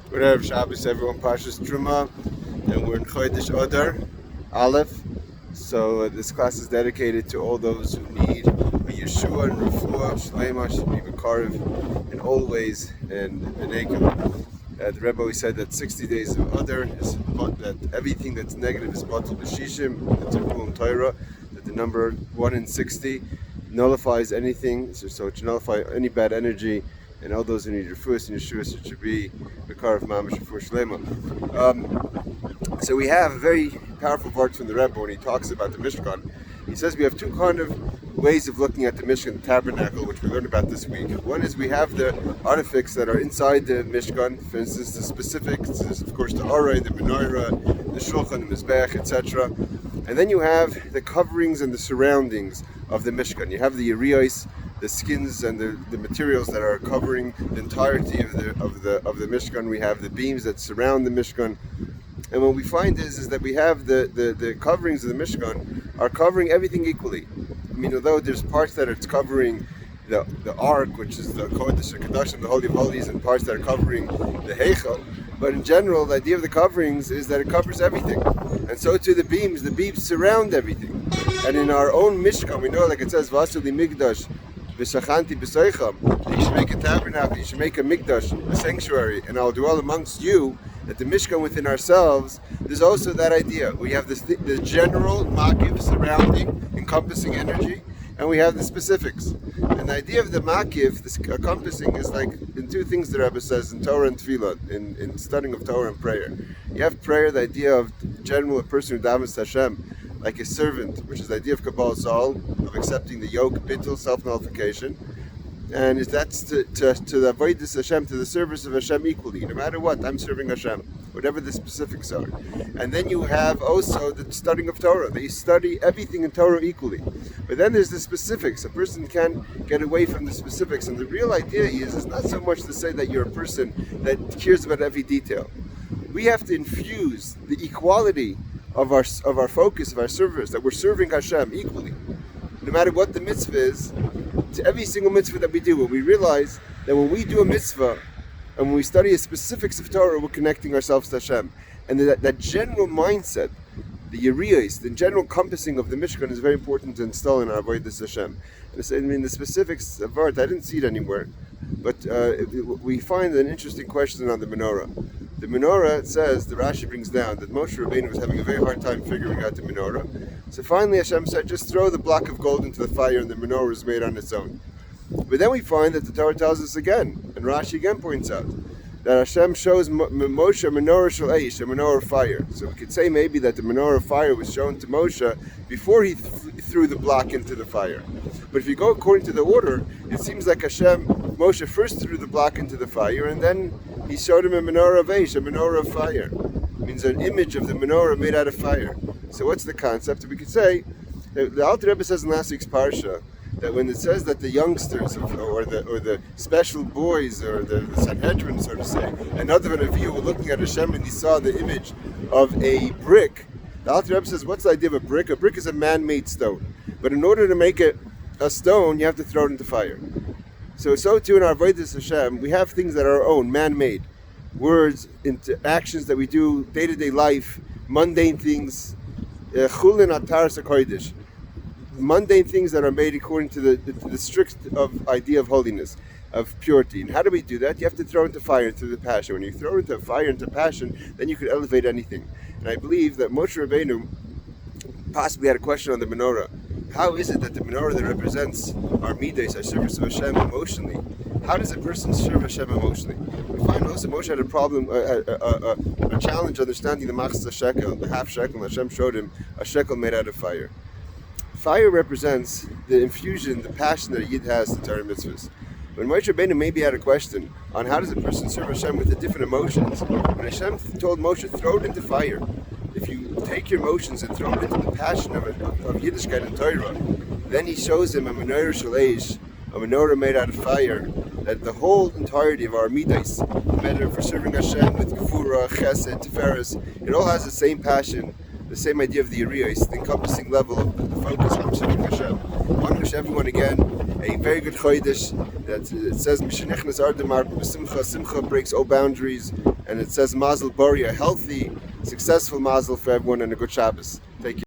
Good Erev Shabbos, everyone. Parshas Terumah, and we're in Chodesh Adar, Aleph. So this class is dedicated to all those who need a Yeshua and Refuah, Shleima, Shemim, Karev, in all ways, and Benekim. The Rebbe always said that 60 days of Adar is that everything that's negative is Batul B'Shishim. It's a rule in Torah that the number 1 in 60 nullifies anything, so it should nullify any bad energy. And all those who need Refuah and Yeshua, it should be the car of Mamash Refuah Shlema. So we have a very powerful part from the Rebbe when he talks about the Mishkan. He says we have two kind of ways of looking at the Mishkan, the tabernacle, which we learned about this week. One is we have the artifacts that are inside the Mishkan, for instance, the specifics, of course, the Aray, the Menorah, the Shulchan, the Mizbech, etc. And then you have the coverings and the surroundings of the Mishkan. You have the Yeriyos, the skins and the materials that are covering the entirety of the Mishkan. We have the beams that surround the Mishkan. And what we find is that we have the coverings of the Mishkan are covering everything equally. I mean, although there's parts that it's covering the Ark, which is the Kodesh HaKadoshim, the Holy of Holies, and parts that are covering the Heichal. But in general, the idea of the coverings is that it covers everything. And so too the beams surround everything. And in our own Mishkan, we know, like it says, Vasuli Migdash, V'shachanti b'soicham, that you should make a tabernacle, you should make a mikdash, a sanctuary, and I'll dwell amongst you. At the Mishkan within ourselves, there's also that idea. We have the general makiv surrounding, encompassing energy, and we have the specifics. And the idea of the makiv, this encompassing, is like in two things the Rebbe says in Torah and Tefillah, in studying of Torah and prayer. You have prayer, the idea of general, a person who davens to Hashem, like a servant, which is the idea of Kabbalah Sol, of accepting the yoke, bittul, self-nullification. And that's to avoid this Hashem, to the service of Hashem equally. No matter what, I'm serving Hashem, whatever the specifics are. And then you have also the studying of Torah. They study everything in Torah equally. But then there's the specifics. A person can't get away from the specifics. And the real idea is not so much to say that you're a person that cares about every detail. We have to infuse the equality of our focus, of our service, that we're serving Hashem equally. No matter what the mitzvah is, to every single mitzvah that we do, when we realize that when we do a mitzvah and when we study a specifics of Torah, we're connecting ourselves to Hashem. And that general mindset, the yeriyos, the general compassing of the Mishkan is very important to install in our avodas Hashem. And the specifics of art, I didn't see it anywhere, but we find an interesting question on the menorah. The menorah, it says, the Rashi brings down that Moshe Rabbeinu was having a very hard time figuring out the menorah. So finally Hashem said, just throw the block of gold into the fire and the menorah is made on its own. But then we find that the Torah tells us again, and Rashi again points out, that Hashem shows Moshe a menorah shel eish, a menorah of fire. So we could say maybe that the menorah of fire was shown to Moshe before he threw the block into the fire. But if you go according to the order, it seems like Moshe first threw the block into the fire, and then he showed him a menorah of eish, a menorah of fire. It means an image of the menorah made out of fire. So what's the concept? We could say, the Alter Rebbe says in last week's Parsha, that when it says that the youngsters or the special boys or the Sanhedrin, so to say, and other than a view were looking at Hashem and he saw the image of a brick, the Alter Rebbe says, what's the idea of a brick? A brick is a man-made stone. But in order to make it a stone, you have to throw it into fire. So too in our avodas Hashem, we have things that are our own, man-made. Words, into actions that we do, day-to-day life, mundane things, chulin ataras hakodesh. Mundane things that are made according to the strict idea of holiness, of purity. And how do we do that? You have to throw into fire, into the passion. When you throw into fire, into passion, then you could elevate anything. And I believe that Moshe Rabbeinu possibly had a question on the menorah. How is it that the menorah that represents our midas, our service of Hashem emotionally, how does a person serve Hashem emotionally? We find also Moshe had a problem, a challenge understanding the machzah shekel, the half shekel, and Hashem showed him a shekel made out of fire. Fire represents the infusion, the passion that a Yid has to Torah mitzvahs. When Moshe Rabbeinu maybe had a question on how does a person serve Hashem with the different emotions, when Hashem told Moshe, throw it into fire. If you take your emotions and throw it into the passion of Yiddishkeit and Torah, then he shows him a menorah shel eish, a menorah made out of fire, that the whole entirety of our midas, the matter for serving Hashem with Gevurah, Chesed, Tiferes, it all has the same passion, the same idea of the Yeriyos, the encompassing level of the focus on serving Hashem. I wish everyone again a very good Chodesh. That it says Mishnechnas Ardemar Simcha. Simcha breaks all boundaries. and it says Mazel Bari, a healthy, successful Mazel for everyone, and a good Shabbos. Take care.